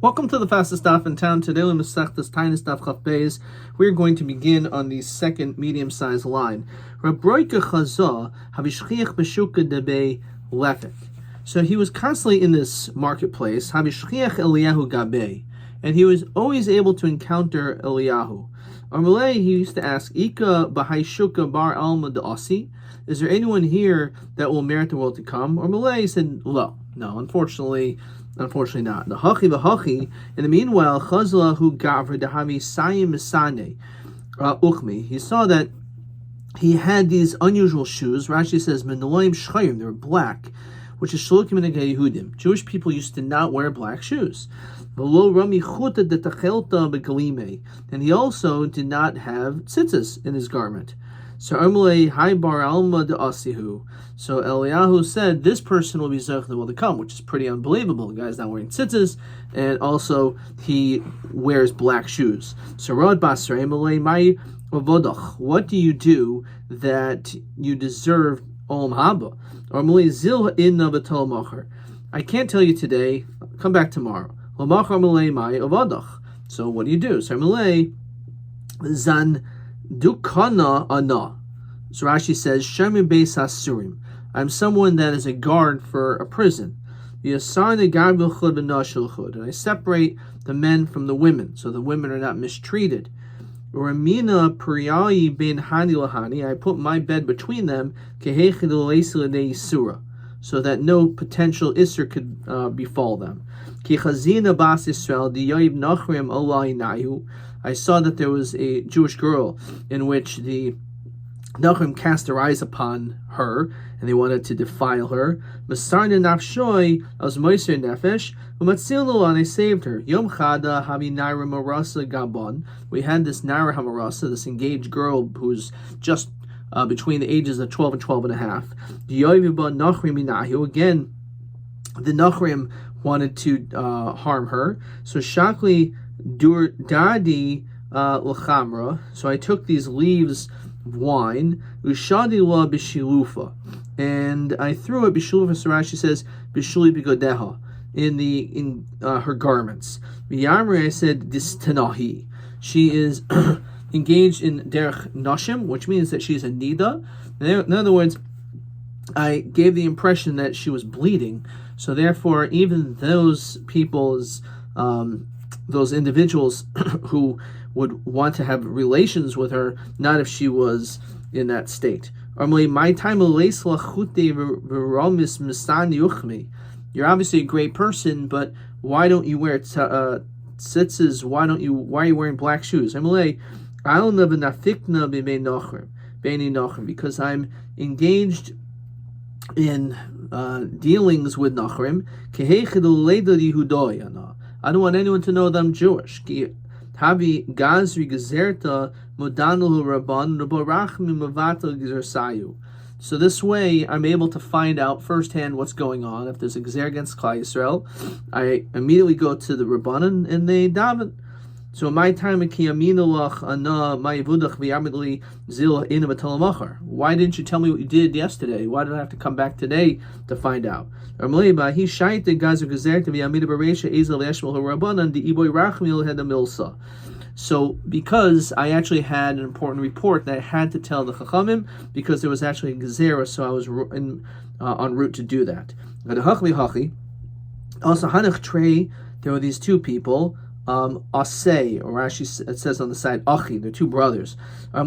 Welcome to the fastest daf in town. Today we masech this Taanit daf chaf beis. We're going to begin on the second medium-sized line. Rabbi chaza havishchiach b'shuka debe lefik. So he was constantly in this marketplace. Havishchiach Eliyahu gabe, and he was always able to encounter Eliyahu. Amalei, he used to ask, Ika b'hai shuka bar alma de'asi. Is there anyone here that will merit the world to come? Or Malay said, no, unfortunately not. The hachi. In the meanwhile, chazla hu gavra dehavi sayim misane uchmi. He saw that he had these unusual shoes. Rashi says menulayim shchayim. They were black, which is shlukim in Yehudim. Jewish people used to not wear black shoes. And he also did not have tzitzis in his garment. So Eliyahu said, this person will be Zech that will come, which is pretty unbelievable. The guy's not wearing tzitzis, and also he wears black shoes. So Rod Basra, what do you do that you deserve Olam Haba? I can't tell you today, come back tomorrow. So what do you do? So Zan Dukana ana. So Rashi says, Shemim Beis Hasurim. I'm someone that is a guard for a prison. And I separate the men from the women, so the women are not mistreated. Ramina Priyayi bin Hani Lahani. I put my bed between them, so that no potential Isser could befall them. I saw that there was a Jewish girl in which the Nachrim cast their eyes upon her, and they wanted to defile her. Masarna nafshoi as moiser nefesh, and I saved her. Yom chada havi naira marasa gabon. We had this naira hamarasa, this engaged girl who's just between the ages of 12 and 12 and a half. Again, the Nachrim wanted to harm her. So Shakli Dadi Lachamra. So I took these leaves of wine, Ushadila Bishilufa, and I threw it Bishilufa. So Rashi says Bishuli Bigodeha in her garments. V'yamri, I said Distanahi. She is engaged in derech nashim, which means that she's a nida. In other words, I gave the impression that she was bleeding. So therefore, even those people's, those individuals who would want to have relations with her, not if she was in that state. You're obviously a great person, but why don't you wear tzitzis? Why are you wearing black shoes? Because I'm engaged in dealings with Nachrim. I don't want anyone to know that I'm Jewish. So this way, I'm able to find out firsthand what's going on. If there's a gzer against Klal Yisrael, I immediately go to the Rabbanan and they daven. So my time, why didn't you tell me what you did yesterday? Why did I have to come back today to find out? So because I actually had an important report that I had to tell the Chachamim, because there was actually a gezerah, so I was en route to do that. Also, Hanach Trey, there were these two people, Asay, or Rashi, it says on the side, Achi, they're two brothers. So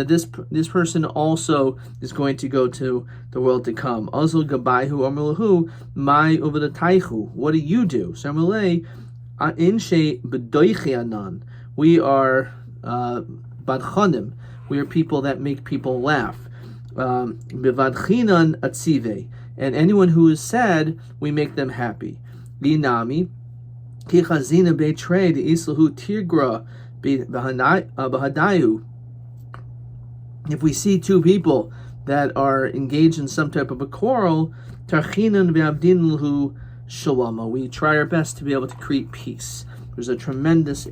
this person also is going to go to the world to come. What do you do? So we are badchanim. We are people that make people laugh. And anyone who is sad, we make them happy. Linami, kichazina betrayed islahu tigra bahadayu. If we see two people that are engaged in some type of a quarrel, tarchinan be'avdinlu shalama. We try our best to be able to create peace. There's a tremendous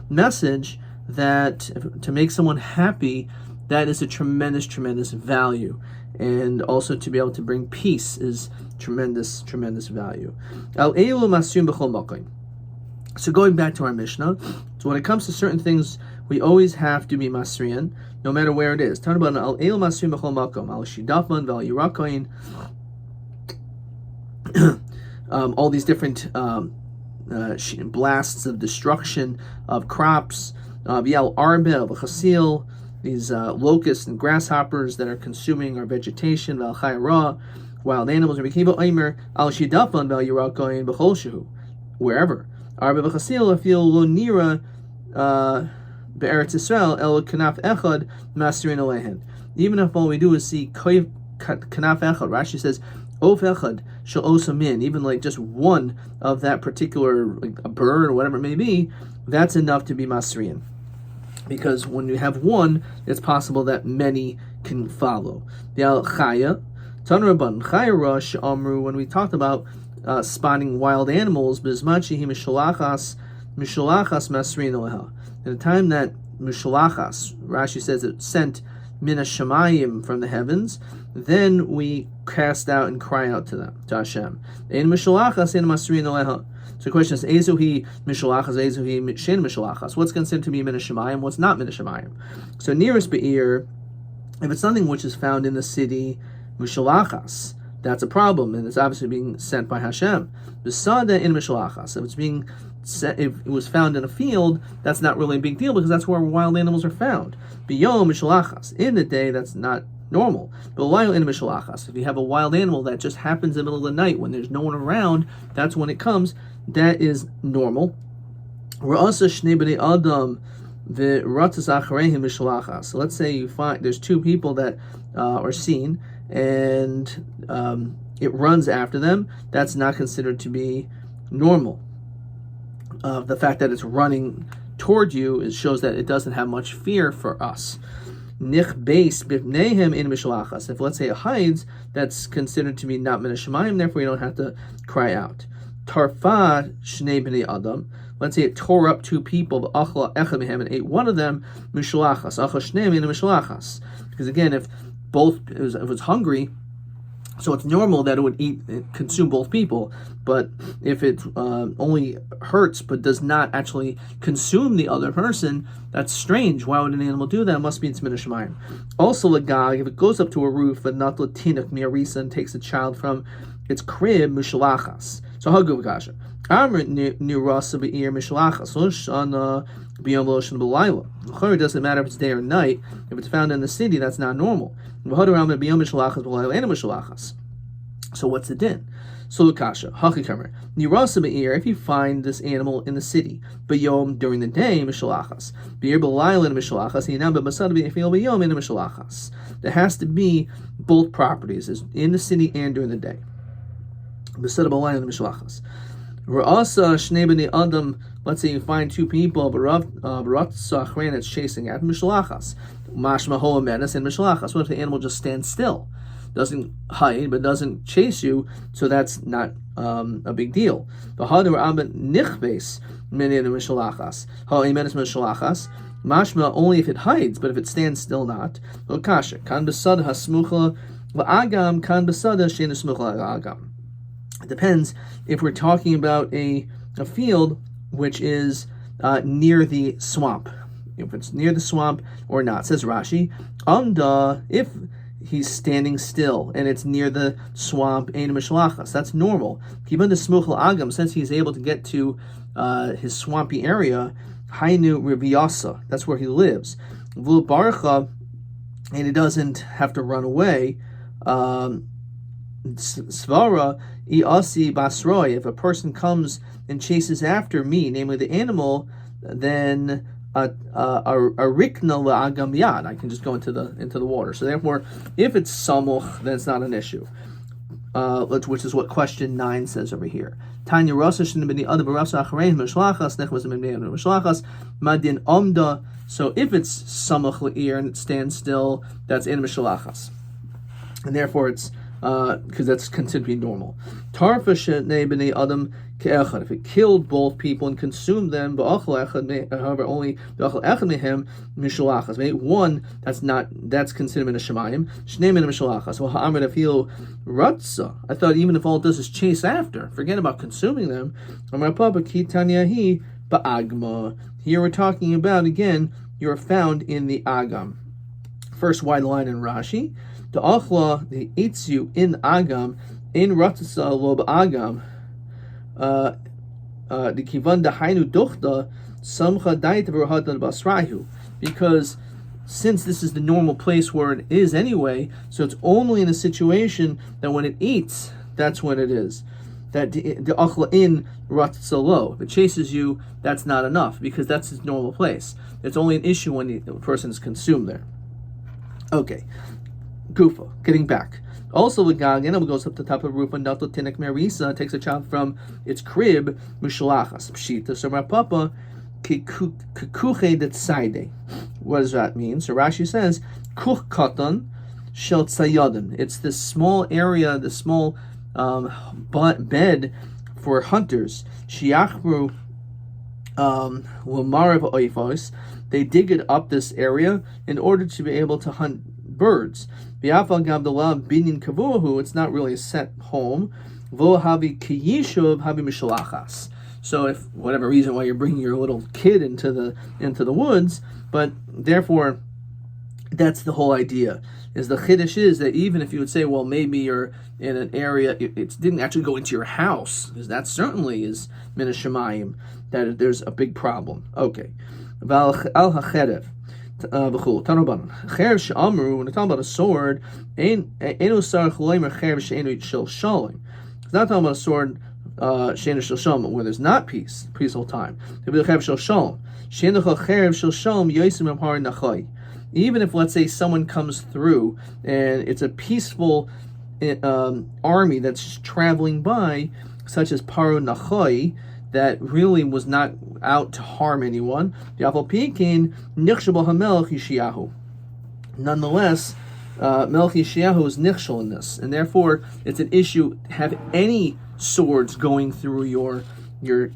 message that to make someone happy, that is a tremendous value. and also to be able to bring peace is tremendous value. So going back to our Mishnah, so when it comes to certain things, we always have to be masrian, no matter where it is. Talking about al el masrian b'chol makom, al shidafan, val yirakoin, all these different blasts of destruction of crops, Bial Arbe, Chasil, these locusts and grasshoppers that are consuming our vegetation, Val Chayra, wild animals, Rabbi Kiva Omer, Al Shidafan, Val Yirakoin, B'chol Shehu, wherever. Arbe Chasil, Afil Lo Nira, Be'eretz Yisrael, El Kanaf Echad, Masrin Alehen. Even if all we do is see Kanaf Echad, Rashi says, Of Echad shall osamin, even like just one of that particular, like a bird or whatever it may be, that's enough to be masrian. Because when you have one, it's possible that many can follow. The al chaya, tanraban chaya rush amru, when we talked about spotting wild animals, bizmachi hi mishalachas masrian aleha. At the time that mishalachas, Rashi says it sent min hashamayim from the heavens, then we cast out and cry out to them, to Hashem. Ein mishalachas ein masriin aleha. So the question is, ezuhi mishalachas, ezuhi shen mishalachas. What's considered to be min hashamayim? What's not min hashamayim? So nearest be'ir, if it's something which is found in the city, mishalachas, that's a problem, and it's obviously being sent by Hashem. Besada in mishalachas. If it was found in a field, that's not really a big deal because that's where wild animals are found. Biyom mishalachas. In the day, that's not normal. But if you have a wild animal that just happens in the middle of the night when there's no one around, that's when it comes. That is normal. So let's say you find there's two people that are seen, and it runs after them. That's not considered to be normal. The fact that it's running toward you shows that it doesn't have much fear for us. If let's say it hides, that's considered to be not min hashamayim, therefore you don't have to cry out. Tarfa shnei b'nei adam. Let's say it tore up two people, and ate one of them, mishalachas. Because again, if it was hungry, so it's normal that it would consume both people. But if it only hurts but does not actually consume the other person, that's strange. Why would an animal do that? It must be it's min hashamayim. Also, lagag, if it goes up to a roof and not latinuk miarisa and takes a child from its crib, mishalachas. So hagu v'kasha. It doesn't matter if it's day or night. If it's found in the city, that's not normal. So what's the din? So Lukasha, Hachikamer, Nirasa Be'ir, if you find this animal in the city, B'yom during the day, Mishalachas, Be'ir B'layla Mishalachas, Yinam B'masad Be'ifil B'yom in Mishalachas. There has to be both properties, in the city and during the day. B'sad B'layla Mishalachas. Ra'asa Shnei B'nei Adam, let's say you find two people, B'rat Sachrein that's chasing after Mishalachas. Mashma Hoa Menace and Mishalachas. What if the animal just stands still? Doesn't hide, but doesn't chase you, so that's not a big deal. Mashma only if it hides, but if it stands still, not. It depends if we're talking about a field which is near the swamp. If it's near the swamp or not, says Rashi. If he's standing still and it's near the swamp, ein mishalachas, that's normal. Kiban the smuchal agam, since he's able to get to his swampy area, hainu riviyasa, that's where he lives. V'lu barcha, and he doesn't have to run away. Svara iasi basroi, if a person comes and chases after me, namely the animal, then a rikna la'agam yad, I can just go into the water. So therefore, if it's samuch, then it's not an issue. Which is what question 9 says over here. Tanya rasa shouldn't have been the other barasa acharein mishlachas nechvas b'nei mishlachas madin omda. So if it's samuch le'ir and it stands still, that's in mishlachas, and therefore it's because that's considered to be normal. Tarfa shenei b'nei adam ke'echad. If it killed both people and consumed them, however, only b'achal echad mehem mishalachas. One, that's considered min hashemayim. Shnei min mishalachas. Well, ha'amar nafil ratza. I thought even if all it does is chase after, forget about consuming them. Amar papa ki tanyahi ba'agma. Here we're talking about, again, you're found in the agam. First wide line in Rashi. The achla, the itzu in agam, in ratzasa lo ba'agam, the kivan dahainu dochta, samcha daita v'rahadan basrahu. Because since this is the normal place where it is anyway, so it's only in a situation that when it eats, that's when it is. That the achla in ratzasa lo. If it chases you, that's not enough, because that's its normal place. It's only an issue when the person is consumed there. Okay. Gufa, getting back. Also, the Gagan goes up to the top of the roof and Nato Tinek Marisa takes a child from its crib, Mushalachas, Pshita, so Papa, Kikuche det Saide. What does that mean? So Rashi says, Kuch Katan Shel Tsayadim. It's this small area, this small bed for hunters. Shiachru Lamarav Oifos. They dig it up this area in order to be able to hunt birds. It's not really a set home. So if whatever reason why you're bringing your little kid into the woods, but therefore that's the whole idea. Is the chiddush is that even if you would say, well, maybe you're in an area, it didn't actually go into your house, because that certainly is min hashemayim, that there's a big problem. Okay. Al hacherev. When we're talking about a sword, it's not talking about a sword where there's not peace all time. Even if, let's say, someone comes through and it's a peaceful army that's traveling by, such as Paro Nachoi, that really was not out to harm anyone. Nonetheless, Melch Yeshayahu is nichshel in this, and therefore it's an issue to have any swords going through your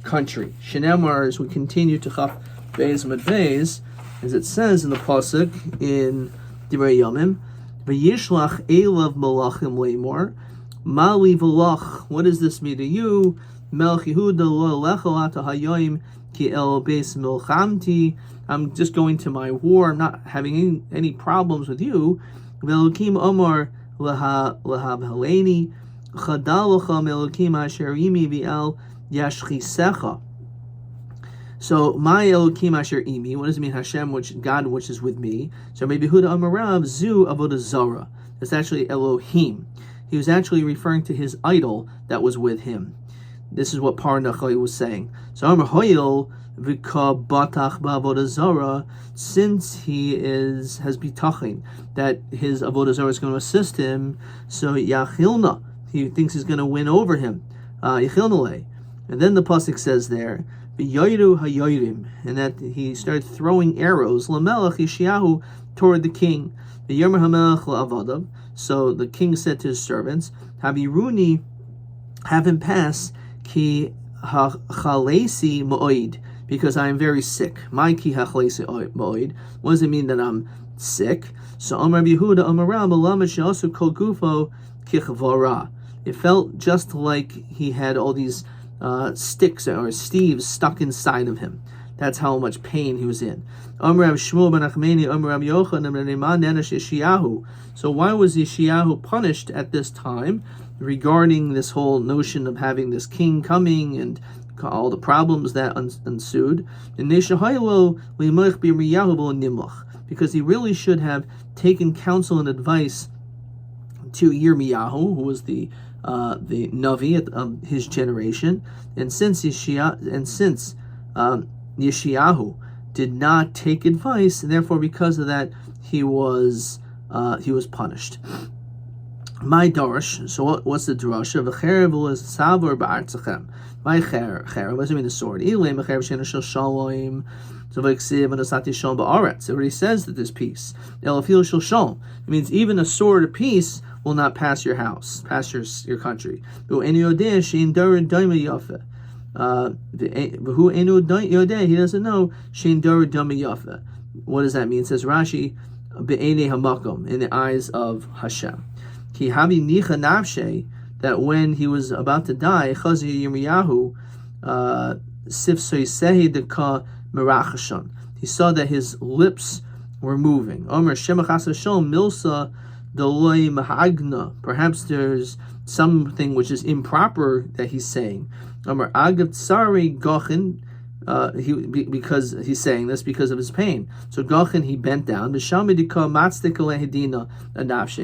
country. Shenemar, as we continue to Chaf Beis Mad Beis, as it says in the pasuk in Divrei Yomim, V'yishlach elav malachim leimor, mali v'lach. What does this mean to you? Melch Yehuda lo lechalata hayoim ki el beis milchamti. I'm just going to my war. I'm not having any problems with you. Ve'elokim omar lehav haleni chadalacha me'elokim asher imi v'el yashchisecha. So my Elokim asher imi. What does it mean? Hashem, God, which is with me. So maybe Yehuda Amarav zu avodah zara. It's actually Elohim. He was actually referring to his idol that was with him. This is what Parnachai was saying. So Amar Hoyel v'ka batach ba'avodah zara, since he has bitachin that his avodah zara is going to assist him, so yachilna, he thinks he's going to win over him. Yachilnale. And then the pasuk says there, v'yoyru hayoyrim, and that he started throwing arrows, lamelech Yeshayahu, toward the king. V'yomer hamelech la'avadav. So the king said to his servants, Habiruni, have him pass, ki hachalesi mo'oid, because I am very sick. My ki hachalesi mo'oid. What does it mean that I'm sick? So Amar Yehuda Amaram Alamed she'asu kol gufo kichvara. It felt just like he had all these sticks or steves stuck inside of him. That's how much pain he was in. So why was Yeshayahu punished at this time regarding this whole notion of having this king coming and all the problems that ensued? Because he really should have taken counsel and advice to Yirmiyahu, who was the Navi of his generation, and since Yeshayahu did not take advice, and therefore because of that he was punished. My darsh. So what's the drasha? V'cherev l'savor ba'artzachem. My cherev. What does it mean? The sword. Ilay mecherev she'ena shel shalom. So v'ksiv v'nosati shalom ba'aretz. It already says that there's peace. Elafil shel shalom. It means even a sword of peace will not pass your house, pass your country. He doesn't know. What does that mean? It says Rashi, in the eyes of Hashem. That when he was about to die, he saw that his lips were moving. Perhaps there's something which is improper that he's saying. Because he's saying this because of his pain. So Gachin, he bent down.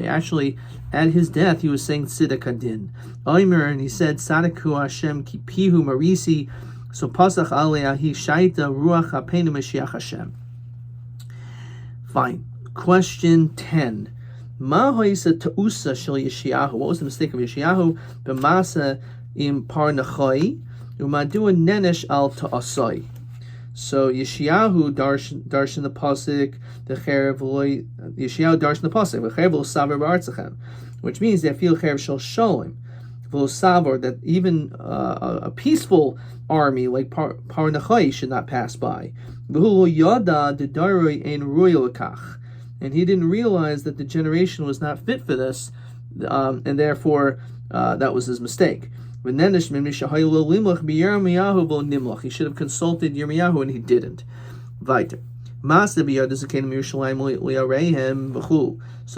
Actually, at his death, he was saying Tzidak Hadin. And he said, Sadaku Hashem ki pihu marisi. So pasach aleahi shaita ruach hapenu Mashiach Hashem. Fine. Question 10. What was the mistake of Yeshayahu? B'masa im parnachai u'madu nenesh al ta'asai. So Yeshayahu darshan the pasuk the cherev loy. Yeshayahu darshan the pasuk the cherev lo saver ba'artzachem, which means they feel cherev shel shalom v'lo saver, that even a peaceful army like parnachai should not pass by. V'hu lo yada dedaroi ein royal kach. And he didn't realize that the generation was not fit for this, and therefore that was his mistake. He should have consulted Yirmiyahu, and he didn't. Weiter. So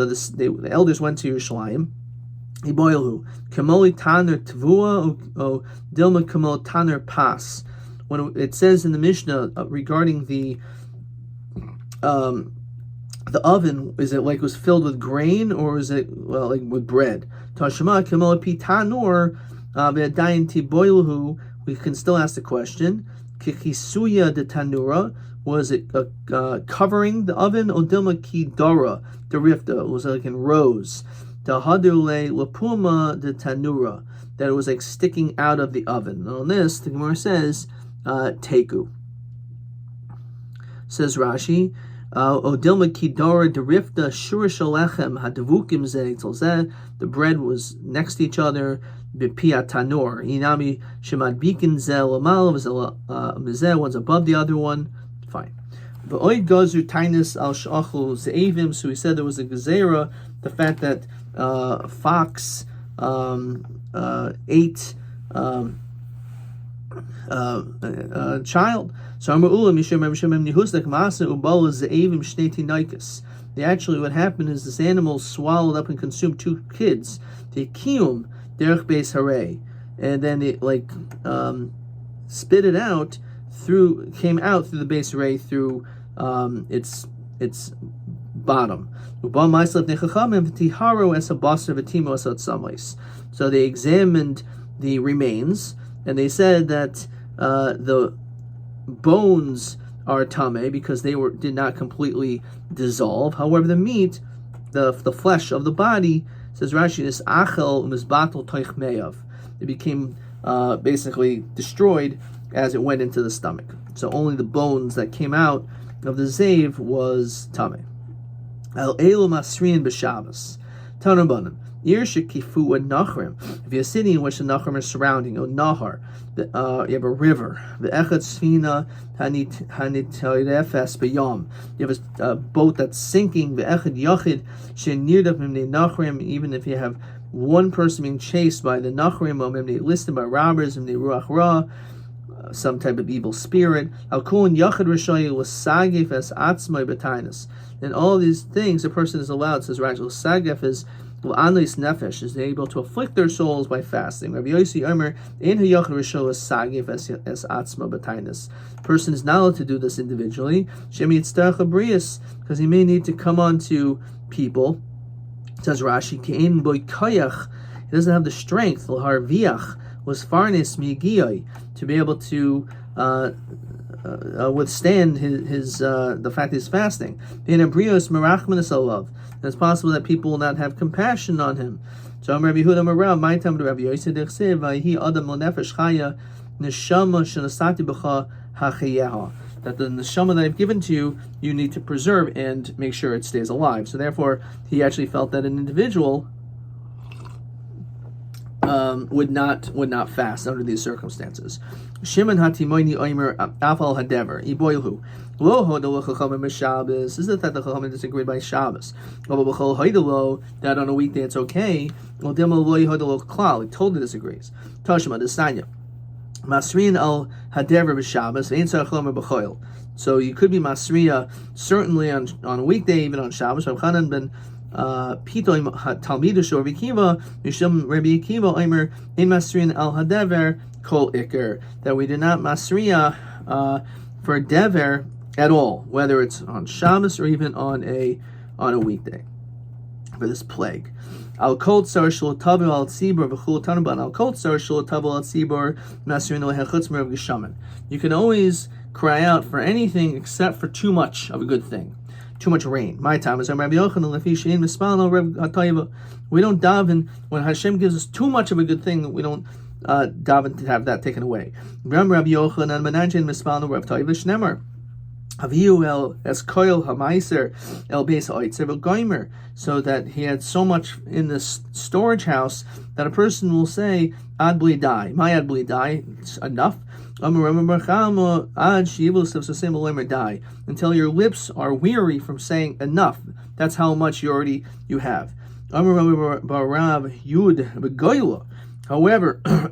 the elders went to Yerushalayim. When it says in the Mishnah regarding the oven, is it like it was filled with grain, or is it like with bread? Tashma kemol pitanor ve'adayin tiboilhu. We can still ask the question: Kikisuya de tanura, was it covering the oven? Odilma kidara derifta, it was like in rows. Tahadule lapuma de tanura, that it was like sticking out of the oven. And on this, the Gemara says teku. Says Rashi. Odilma kidara derifta shurish alechem hadavukim zeh zeh. The bread was next to each other. B'pia tanor inami shemad bikin zeh lamal mizeh. One's above the other one. Fine. V'oid gazu tainis al shachlu ze'evim. So he said there was a gezerah, the fact that fox ate child. So actually what happened is this animal swallowed up and consumed two kids. And then it spit it out came out through the base array through its bottom. So they examined the remains, and they said that the bones are tame because they did not completely dissolve. However, the meat, the flesh of the body, says Rashi, is achel mizbatel toich meyav. It became basically destroyed as it went into the stomach. So only the bones that came out of the zav was tame. Al elu masrin b'Shabbos. Tanabanim. If you're sitting in which the Nachrim are surrounding, Nahar, you have a river. You have a boat that's sinking. Even if you have one person being chased by the Nachrim, listed by robbers, some type of evil spirit. And all these things, a person is allowed, says Rashi, Sagef is Anlis Nefesh, is able to afflict their souls by fasting. Rabbi Yossi Omer, in Hayach Risho is Sagif as Atzma B'Tainis. Person is not allowed to do this individually. Shemi Yitztach Abrius, because he may need to come on to people. It says Rashi, Ke'en Boy Kayach, he doesn't have the strength, L'har Viach, was Farnis Migiyai, to be able to withstand his the fact he's fasting. In Abrios Merachmanis Alav. It's possible that people will not have compassion on him. So Rabbi Yehuda Marav, my time to Rabbi Yosef Dechsev, Vayihi Adam Lonefesh Chaya Neshama Shenasati B'cha Hachayeha. That the neshama that I've given to you, you need to preserve and make sure it stays alive. So therefore, he actually felt that an individual would not fast under these circumstances. Shimon hatimoini oimer afal hadever iboilhu lo hodelo chachamim b'Shabbos. Is it that the chachamim disagreed by Shabbos? That on a weekday it's okay. Well, demo lo hodelo klal. He totally disagrees. Tashma desanya masrin al hadever b'Shabbos ain't tzarachlomer b'choil. So you could be masriya certainly on a weekday, even on Shabbos. Rav Chanan ben Pitoim Talmidish or Rabbi Akiva, Mishum Rabbi Akiva Omer in Masrin al Hadever Kol Iker, that we do not masriya for dever at all, whether it's on Shabbos or even on a weekday, for this plague. Al Kol Tsar Shul Tavu Al Tzibur V'Chul Tanaban Al Kol Tsar Shul Tavu Al Tzibur Masrin Al Hechutz Merav Geshaman. You can always cry out for anything except for too much of a good thing, too much rain. My time is Rabbi Yochanan Lefi Shein Mispal Reb Hatayva. We don't daven when Hashem gives us too much of a good thing. We don't daven to have that taken away. Rabbi Yochanan Menanjin Mispal Reb Hatayva Shnemar. Aviu el eskoil hamaiser el beis ha'oitzer v'goimer, so that he had so much in this storage house that a person will say ad bli dai, my ad bli dai, it's enough. Until your lips are weary from saying enough. That's how much you have. However,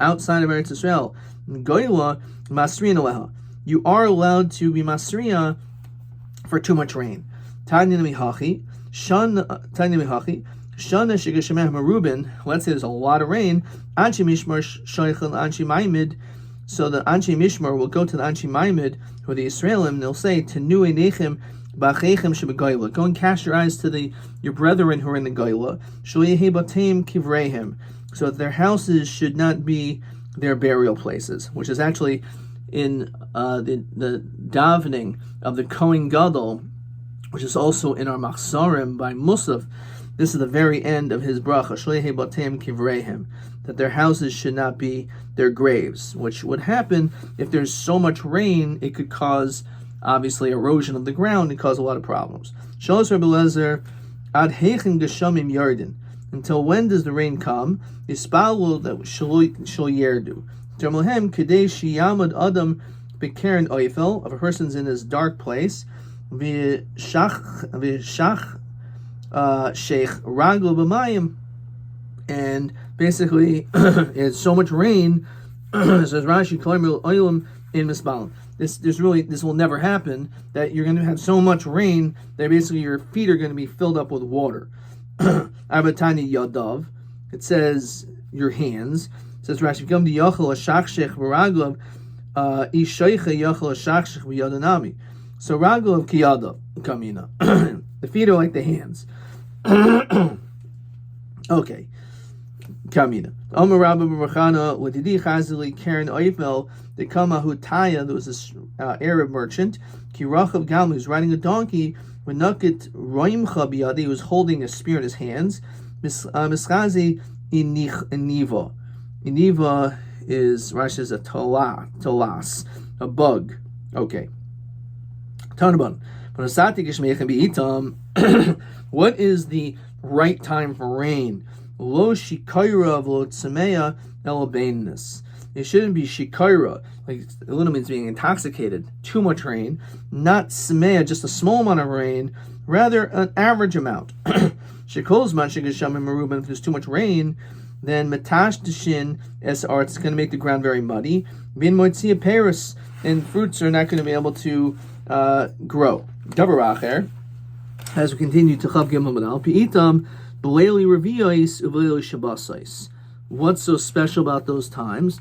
outside of Eretz Israel, you are allowed to be masriya for too much rain. Let's say there's a lot of rain. So the Anshi Mishmar will go to the Anshi Maimid, who are the Israelim, and they'll say, Tenu einechem b'achechem shebegoyla. Go and cast your eyes to your brethren who are in the Goyla. Shaliyehi batem kivreihem. So that their houses should not be their burial places, which is actually in the davening of the Kohen Gadol, which is also in our Machzorim by Musaf. This is the very end of his bracha, Shaliyehi batem kivreihem, that their houses should not be their graves, which would happen if there's so much rain. It could cause, obviously, erosion of the ground and cause a lot of problems. Shalos Rebbe Lezer, ad heichen geshamim yardin. Until when does the rain come? Yispalu that shul yerdu. Termohem kadei shiyamad adam bekeren oifel, of a person's in his dark place. V'shach sheikh ragul b'mayim. And basically, it's so much rain. Says Rashi, "Oilam in misbalim." This will never happen. That you're going to have so much rain that basically your feet are going to be filled up with water. Abatani yadav. It says your hands. It says Rashi, "Come to yachal ashachshech v'raglav ishaycha yachal ashachshech v'yadanami." So raglav kiyadav kamina. The feet are like the hands. Okay. Kamina. Omer Rabbi Barachana, Ladidi Chazili, Karen Oifel, the Kama Hutaya, there was this Arab merchant, Kirachav Galmi, who's riding a donkey, when Nukit Roimcha Biyadi, he was holding a spear in his hands, Mischazi Iniva. Iniva is, Rashi says, a talas, a bug. Okay. Tanaban. What is the right time for rain? Lo shikaira v'lo tzemeya elabainness. It shouldn't be shikaira, like it literally means being intoxicated. Too much rain, not tzemeya, just a small amount of rain, rather an average amount. Shekol's man shigasham merubin. If there's too much rain, then metash deshin esar, it's going to make the ground very muddy. Bin moitzia paris, and fruits are not going to be able to grow. Dabaracher, as we continue to chav gimel manal pi'itam. What's so special about those times?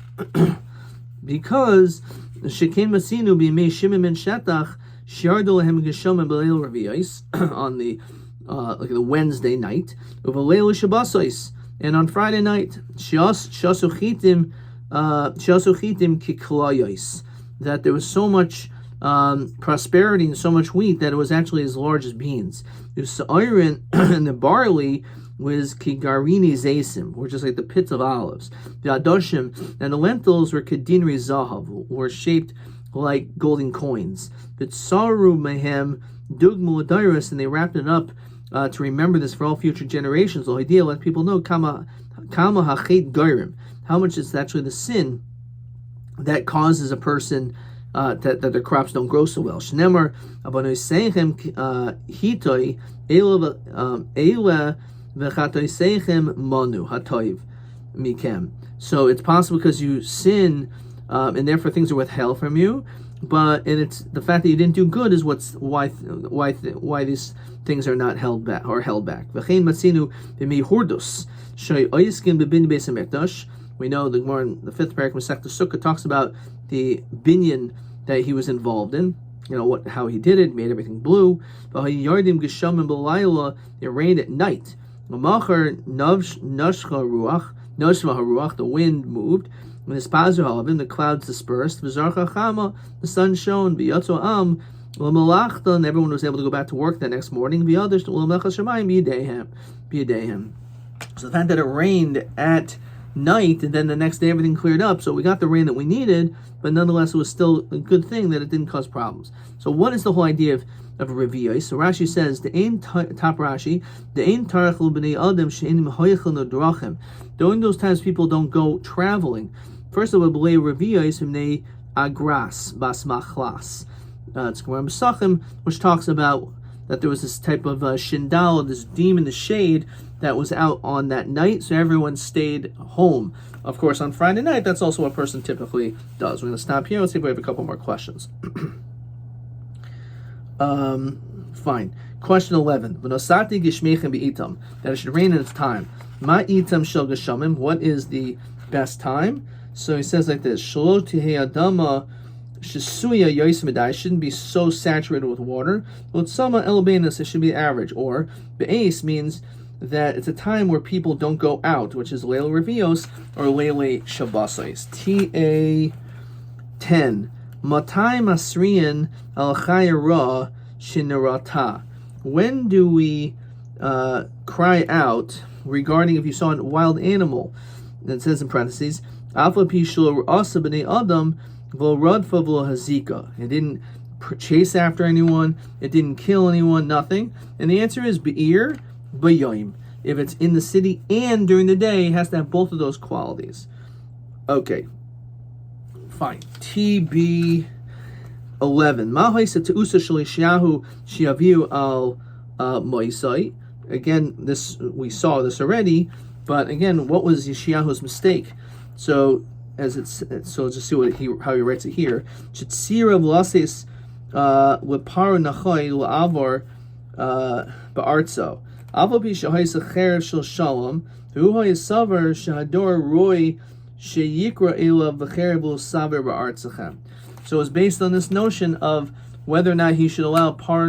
Because Shekin Masinu b'mei Shimon ben Shetach shiardu lehem geshomim b'leil reviyos on the like the Wednesday night, uvaleil shabbosos, and on Friday night shasuchitim kiklayos, that there was so much prosperity and so much wheat that it was actually as large as beans. The iron and the barley was kigarini zaysim, which is like the pits of olives. The adoshim and the lentils were kedinri zahav, were shaped like golden coins. But saru mehem dugmu adairis, and they wrapped it up to remember this for all future generations. The idea, let people know kama Kama hachet gorim. How much is actually the sin that causes a person that their crops don't grow so well? Shnemar abonoseichem hitoi eila v'chatoiseichem manu hatoiv mikem. So it's possible because you sin, and therefore things are withheld from you. And it's the fact that you didn't do good is why these things are not held back or held back. V'chein matzinu b'mei hurdus shay oiskin b'bin beis hamikdash. We know the Gemara in the 5th parak Masechta Sukkah talks about the binyan that he was involved in. You know how he did it, made everything blue. V'hayardim geshamim b'layla. It rained at night. V'machar nashcha haruach. The wind moved. When the clouds dispersed, the sun shone, and everyone was able to go back to work the next morning. So the fact that it rained at night and then the next day everything cleared up, so we got the rain that we needed, but nonetheless it was still a good thing that it didn't cause problems. So what is the whole idea of Reviyos? So Rashi says, top Rashi, during those times people don't go traveling. First of all, Reviyos himnei agras bas machlas. It's Gemara Mesachim, which talks about that there was this type of shindal, this demon, the shade, that was out on that night, so everyone stayed home. Of course, on Friday night, that's also what a person typically does. We're going to stop here. Let's see if we have a couple more questions. Fine. Question 11. V'nosati gishmechem be'itam. That it should rain in its time. Ma itam shel geshamim. What is the best time? So he says like this: Shelo tihei adama shesuya yois medai. Shouldn't be so saturated with water. Lotzama elbenus. It should be average. Or be'es means that it's a time where people don't go out, which is Leil Revios or Leil Shabbosais. TA 10. Matai Masriyan al Chayra Shinarata. When do we cry out regarding if you saw a wild animal? And it says in parentheses, Alpha Pishul Asa B'nei Adam V'lo Radfa V'lo Hazika. It didn't chase after anyone, it didn't kill anyone, nothing. And the answer is Be'ir B'yoim. If it's in the city and during the day, it has to have both of those qualities. Okay, fine. TB 11. Again, this we saw this already, but again, what was Yeshayahu's mistake? So let's just see how he writes it here. Shetzira v'lasis leparu nachay la'avar ba'artzo. Avopi shahayis acherev shel shalom v'hu hayisaver shahador roy sheyikra elav v'cherev l'saver ba'artzachem. So it's based on this notion of whether or not he should allow par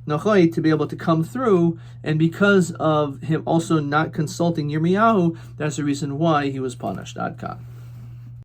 nachay to be able to come through, and because of him also not consulting Yirmiyahu, that's the reason why he was punished. Ad kan.